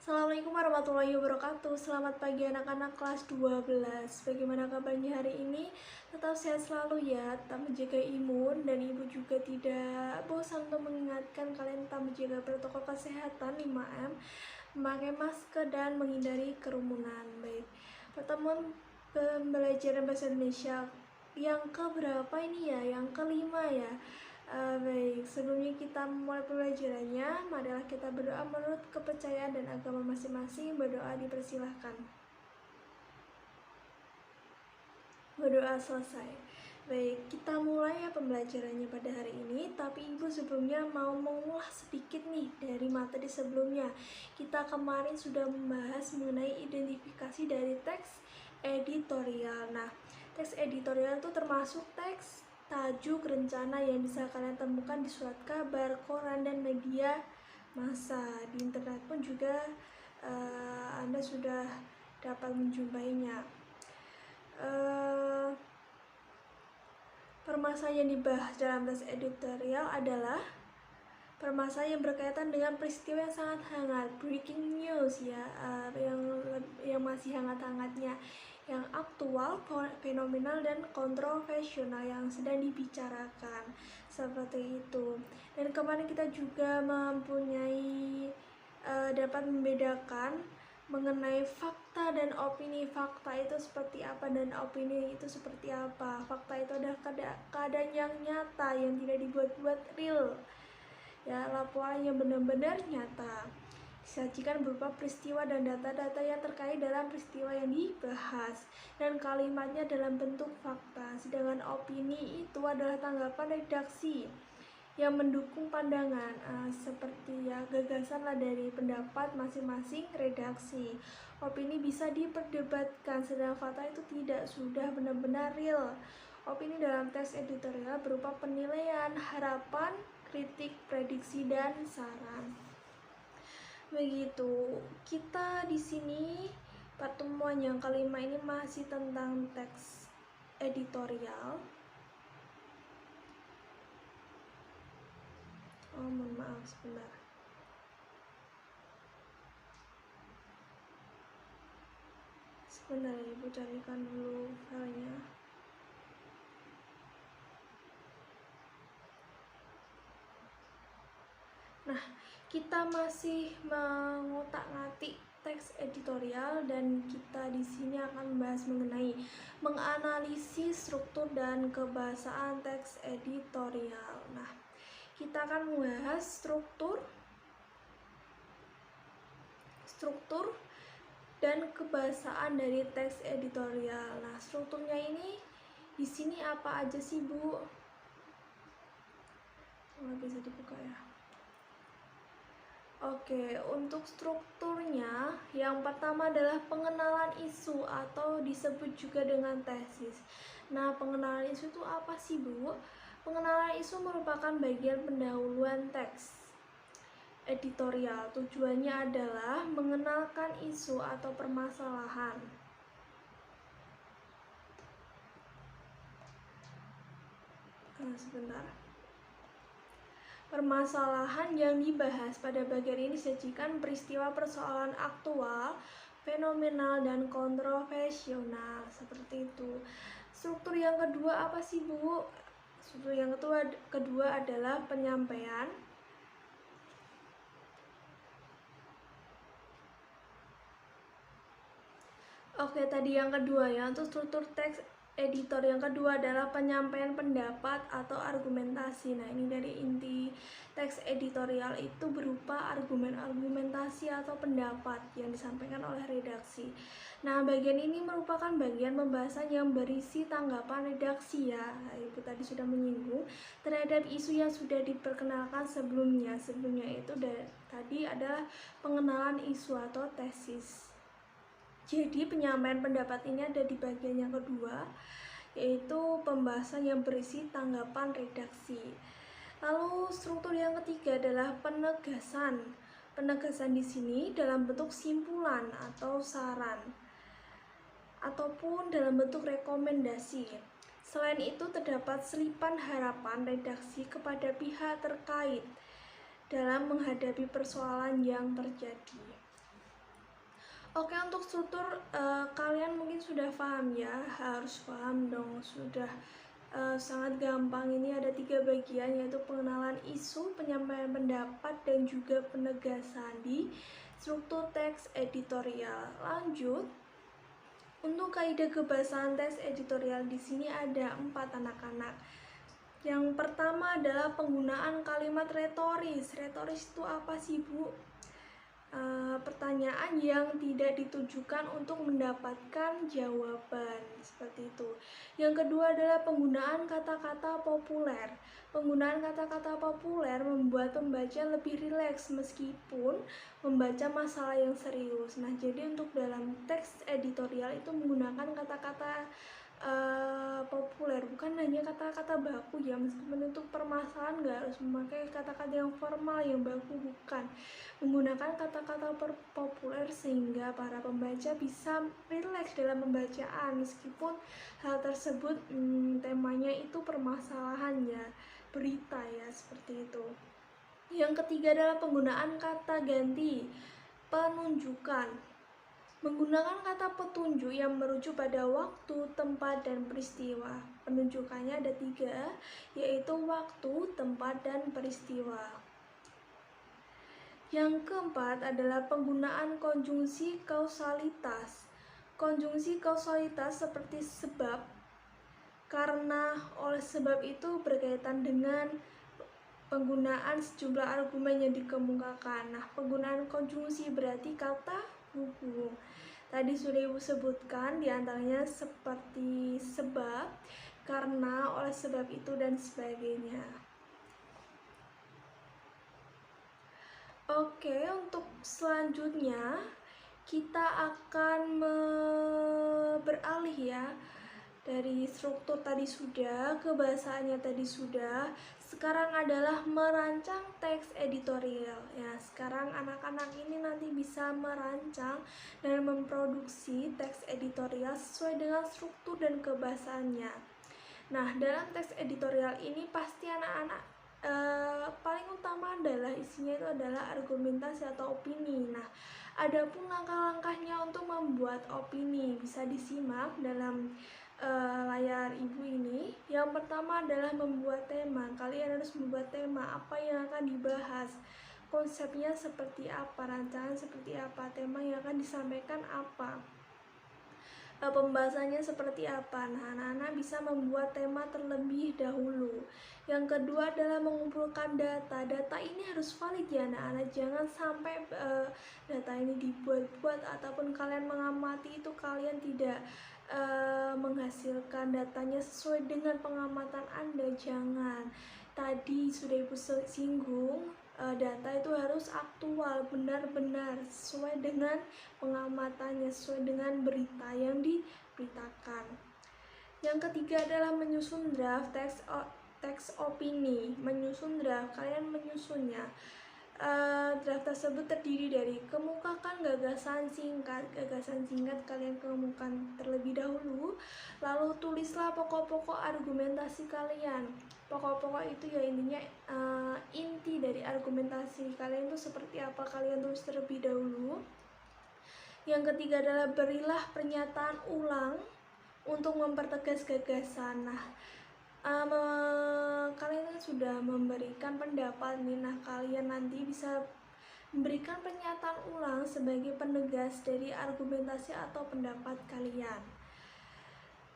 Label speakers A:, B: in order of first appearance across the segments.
A: Assalamualaikum warahmatullahi wabarakatuh. Selamat pagi anak-anak kelas 12. Bagaimana kabarnya hari ini? Tetap sehat selalu ya, tetap menjaga imun, dan ibu juga tidak bosan untuk mengingatkan kalian tetap menjaga protokol kesehatan 5M, memakai masker dan menghindari kerumunan. Baik, pertemuan pembelajaran bahasa Indonesia yang keberapa ini ya? Yang kelima ya. Baik, sebelumnya kita memulai pembelajarannya, marilah kita berdoa menurut kepercayaan dan agama masing-masing. Berdoa dipersilahkan. Berdoa selesai. Baik, kita mulai ya pembelajarannya pada hari ini. Tapi ibu sebelumnya mau mengulas sedikit nih dari materi sebelumnya. Kita kemarin sudah membahas mengenai identifikasi dari teks editorial. Nah, teks editorial itu termasuk teks tajuk rencana yang bisa kalian temukan di surat kabar, koran, dan media massa. Di internet pun juga Anda sudah dapat menjumpainya. Permasalahan yang dibahas dalam teks editorial adalah permasalahan yang berkaitan dengan peristiwa yang sangat hangat, breaking news ya, yang masih hangat-hangatnya, yang aktual, fenomenal, dan kontroversial yang sedang dibicarakan, seperti itu. Dan kemarin kita juga mempunyai dapat membedakan mengenai fakta dan opini. Fakta itu seperti apa dan opini itu seperti apa. Fakta itu adalah keadaan yang nyata, yang tidak dibuat-buat, real ya, laporan yang benar-benar nyata, disajikan berupa peristiwa dan data-data yang terkait dalam peristiwa yang dibahas, dan kalimatnya dalam bentuk fakta. Sedangkan opini itu adalah tanggapan redaksi yang mendukung pandangan, seperti ya gagasan lah dari pendapat masing-masing redaksi. Opini bisa diperdebatkan, sedangkan fakta itu tidak, sudah benar-benar real. Opini dalam teks editorial berupa penilaian, harapan, kritik, prediksi, dan saran. Begitu. Kita di sini pertemuan yang kelima ini masih tentang teks editorial. Mohon maaf sebentar. Sebentar, ibu carikan dulu filenya. Nah, kita masih mengotak-ngatik teks editorial, dan kita di sini akan membahas mengenai menganalisis struktur dan kebahasaan teks editorial. Nah, kita akan membahas struktur dan kebahasaan dari teks editorial. Nah, strukturnya ini di sini apa aja sih, Bu? Bisa dibuka ya. Oke, untuk strukturnya, yang pertama adalah pengenalan isu atau disebut juga dengan tesis. Nah, pengenalan isu itu apa sih, Bu? Pengenalan isu merupakan bagian pendahuluan teks editorial. Tujuannya adalah mengenalkan isu atau permasalahan. Sebentar. Permasalahan yang dibahas pada bagian ini disajikan peristiwa persoalan aktual, fenomenal, dan kontroversial, seperti itu. Struktur yang kedua apa sih, Bu? Struktur yang kedua adalah penyampaian. Oke, tadi yang kedua ya, untuk struktur teks editor yang kedua adalah penyampaian pendapat atau argumentasi. Nah, ini dari inti teks editorial itu berupa argumentasi atau pendapat yang disampaikan oleh redaksi. Nah, bagian ini merupakan bagian pembahasan yang berisi tanggapan redaksi ya. Ibu tadi sudah menyinggung terhadap isu yang sudah diperkenalkan sebelumnya. Sebelumnya itu tadi adalah pengenalan isu atau tesis. Jadi penyampaian pendapat ini ada di bagian yang kedua, yaitu pembahasan yang berisi tanggapan redaksi. Lalu struktur yang ketiga adalah penegasan. Penegasan di sini dalam bentuk simpulan atau saran, ataupun dalam bentuk rekomendasi. Selain itu terdapat selipan harapan redaksi kepada pihak terkait dalam menghadapi persoalan yang terjadi. Oke, untuk struktur kalian mungkin sudah paham ya, harus paham dong, sudah sangat gampang. Ini ada 3 bagian, yaitu pengenalan isu, penyampaian pendapat, dan juga penegasan di struktur teks editorial. Lanjut, untuk kaidah kebahasaan teks editorial di sini ada 4 anak-anak. Yang pertama adalah penggunaan kalimat retoris. Retoris itu apa sih, Bu? Pertanyaan yang tidak ditujukan untuk mendapatkan jawaban, seperti itu. Yang kedua adalah penggunaan kata-kata populer. Penggunaan kata-kata populer membuat pembaca lebih rileks meskipun membaca masalah yang serius. Nah, jadi untuk dalam teks editorial itu menggunakan kata-kata populer, bukan hanya kata-kata baku ya. Meskipun untuk permasalahan nggak harus memakai kata-kata yang formal yang baku, bukan, menggunakan kata-kata populer sehingga para pembaca bisa rileks dalam pembacaan meskipun hal tersebut temanya itu permasalahan ya, berita ya, seperti itu. Yang ketiga adalah penggunaan kata ganti penunjukan. Menggunakan kata petunjuk yang merujuk pada waktu, tempat, dan peristiwa. Penunjukannya ada 3, yaitu waktu, tempat, dan peristiwa. Yang keempat adalah penggunaan konjungsi kausalitas. Konjungsi kausalitas seperti sebab, karena, oleh sebab itu berkaitan dengan penggunaan sejumlah argumen yang dikemukakan. Nah, penggunaan konjungsi berarti kata hubung. Tadi sudah Ibu sebutkan, diantaranya seperti sebab, karena, oleh sebab itu, dan sebagainya. Oke, untuk selanjutnya kita akan beralih ya. Dari struktur tadi sudah, kebahasaannya tadi sudah, sekarang adalah merancang teks editorial. Ya, sekarang anak-anak ini nanti bisa merancang dan memproduksi teks editorial sesuai dengan struktur dan kebahasaannya. Nah, dalam teks editorial ini pasti anak-anak paling utama adalah isinya itu adalah argumentasi atau opini. Nah, adapun langkah-langkahnya untuk membuat opini bisa disimak dalam layar Ibu ini. Yang pertama adalah membuat tema. Kalian harus membuat tema apa yang akan dibahas, konsepnya seperti apa, rancangan seperti apa, tema yang akan disampaikan apa, pembahasannya seperti apa. Nah, anak-anak bisa membuat tema terlebih dahulu. Yang kedua adalah mengumpulkan data. Data ini harus valid ya anak-anak, jangan sampai data ini dibuat-buat ataupun kalian mengamati itu kalian tidak menghasilkan datanya sesuai dengan pengamatan Anda. Jangan. Tadi sudah Ibu singgung, data itu harus aktual, benar-benar sesuai dengan pengamatannya, sesuai dengan berita yang diberitakan. Yang ketiga adalah menyusun draft teks opini. Menyusun draft, kalian menyusunnya. Draft tersebut terdiri dari kemukakan gagasan singkat. Gagasan singkat kalian kemukakan terlebih dahulu, lalu tulislah pokok-pokok argumentasi kalian. Pokok-pokok itu ya intinya inti dari argumentasi kalian itu seperti apa, kalian tulis terlebih dahulu. Yang ketiga adalah berilah pernyataan ulang untuk mempertegas gagasan. Nah, kalian sudah memberikan pendapat nih, nah kalian nanti bisa memberikan pernyataan ulang sebagai penegas dari argumentasi atau pendapat kalian.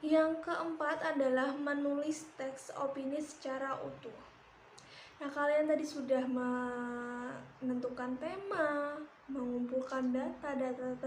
A: Yang keempat adalah menulis teks opini secara utuh. Nah, kalian tadi sudah menentukan tema, mengumpulkan data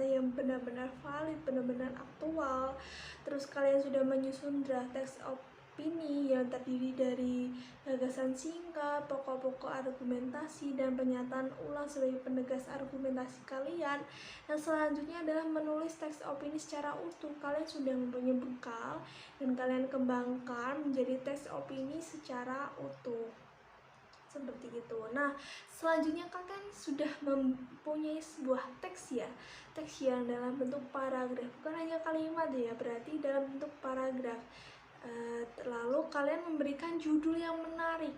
A: yang benar-benar valid, benar-benar aktual. Terus kalian sudah menyusun draft teks opini yang terdiri dari gagasan singkat, pokok-pokok argumentasi, dan pernyataan ulang sebagai penegas argumentasi kalian. Yang selanjutnya adalah menulis teks opini secara utuh. Kalian sudah mempunyai bekal dan kalian kembangkan menjadi teks opini secara utuh, seperti itu. Nah, selanjutnya kalian sudah mempunyai sebuah teks ya, teks yang dalam bentuk paragraf, bukan hanya kalimat ya, berarti dalam bentuk paragraf. Lalu kalian memberikan judul yang menarik.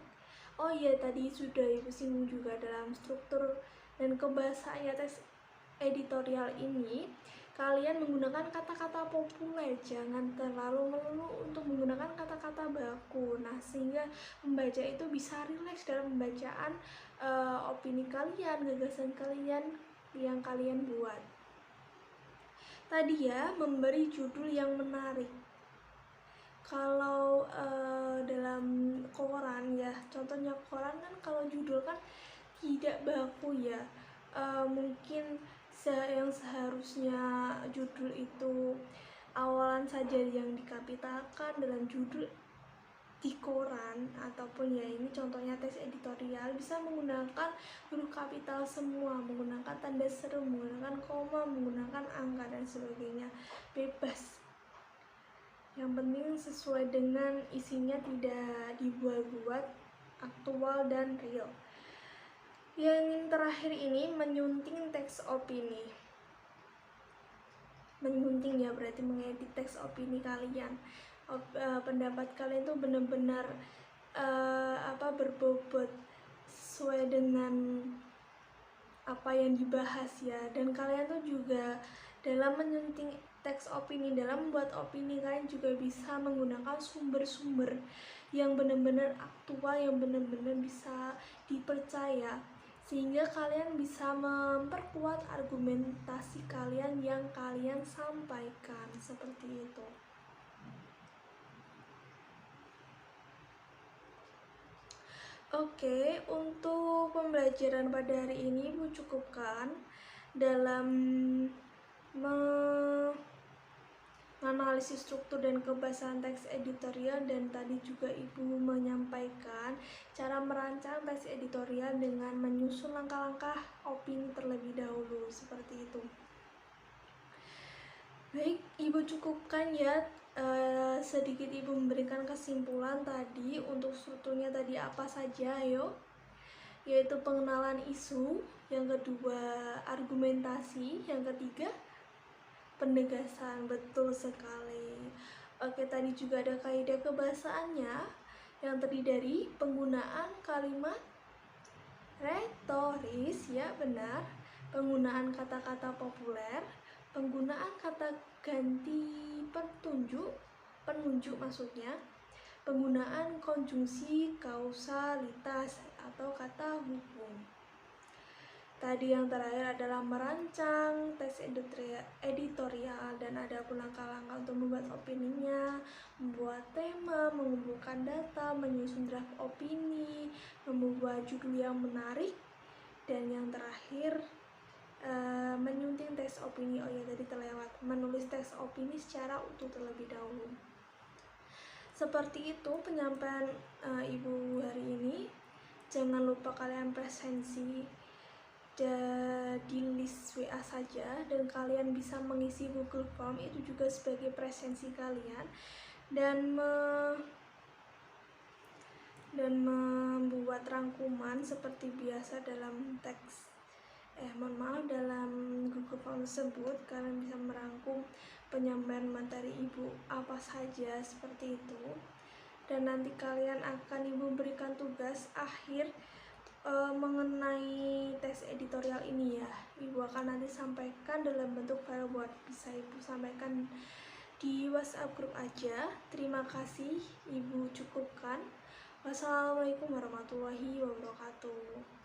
A: Oh iya, tadi sudah Ibu singgung juga dalam struktur dan kebahasaannya teks editorial ini kalian menggunakan kata-kata populer, jangan terlalu melulu untuk menggunakan kata-kata baku. Nah, sehingga pembaca itu bisa rileks dalam pembacaan opini kalian, gagasan kalian yang kalian buat. Tadi ya, memberi judul yang menarik. Kalau dalam koran ya, contohnya koran kan kalau judul kan tidak baku ya. Mungkin yang seharusnya judul itu awalan saja yang dikapitalkan dalam judul di koran, ataupun ya ini contohnya teks editorial, bisa menggunakan huruf kapital semua, menggunakan tanda seru, menggunakan koma, menggunakan angka dan sebagainya, bebas. Yang penting sesuai dengan isinya, tidak dibuat-buat, aktual dan real. Yang terakhir ini menyunting teks opini. Menyunting ya berarti mengedit teks opini kalian. Pendapat kalian tuh benar-benar berbobot sesuai dengan apa yang dibahas ya. Dan kalian tuh juga dalam menyunting teks opini, dalam membuat opini, kalian juga bisa menggunakan sumber-sumber yang benar-benar aktual, yang benar-benar bisa dipercaya, sehingga kalian bisa memperkuat argumentasi kalian yang kalian sampaikan, seperti itu. Oke, untuk pembelajaran pada hari ini Ibu cukupkan dalam menganalisis struktur dan kebahasan teks editorial, dan tadi juga Ibu menyampaikan cara merancang teks editorial dengan menyusun langkah-langkah opini terlebih dahulu, seperti itu. Baik, Ibu cukupkan ya. Sedikit Ibu memberikan kesimpulan tadi. Untuk strukturnya tadi apa saja, ayo? Yaitu pengenalan isu, yang kedua argumentasi, yang ketiga penegasan. Betul sekali. Oke, tadi juga ada kaidah kebahasaannya yang terdiri dari penggunaan kalimat retoris, ya benar, penggunaan kata-kata populer, penggunaan kata ganti penunjuk maksudnya, penggunaan konjungsi kausalitas atau kata hubung. Tadi yang terakhir adalah merancang teks editorial, dan ada pun langkah-langkah untuk membuat opininya, membuat tema, mengumpulkan data, menyusun draft opini, membuat judul yang menarik, dan yang terakhir menyunting teks opini. Oh ya, tadi terlewat, menulis teks opini secara utuh terlebih dahulu. Seperti itu penyampaian Ibu hari ini. Jangan lupa kalian presensi di list WA saja, dan kalian bisa mengisi Google Form itu juga sebagai presensi kalian, dan membuat rangkuman seperti biasa dalam dalam Google Form tersebut. Kalian bisa merangkum penyampaian materi Ibu apa saja, seperti itu. Dan nanti kalian akan Ibu berikan tugas akhir mengenai tes editorial ini ya. Ibu akan nanti sampaikan dalam bentuk file Word, bisa Ibu sampaikan di WhatsApp grup aja. Terima kasih, Ibu cukupkan. Wassalamualaikum warahmatullahi wabarakatuh.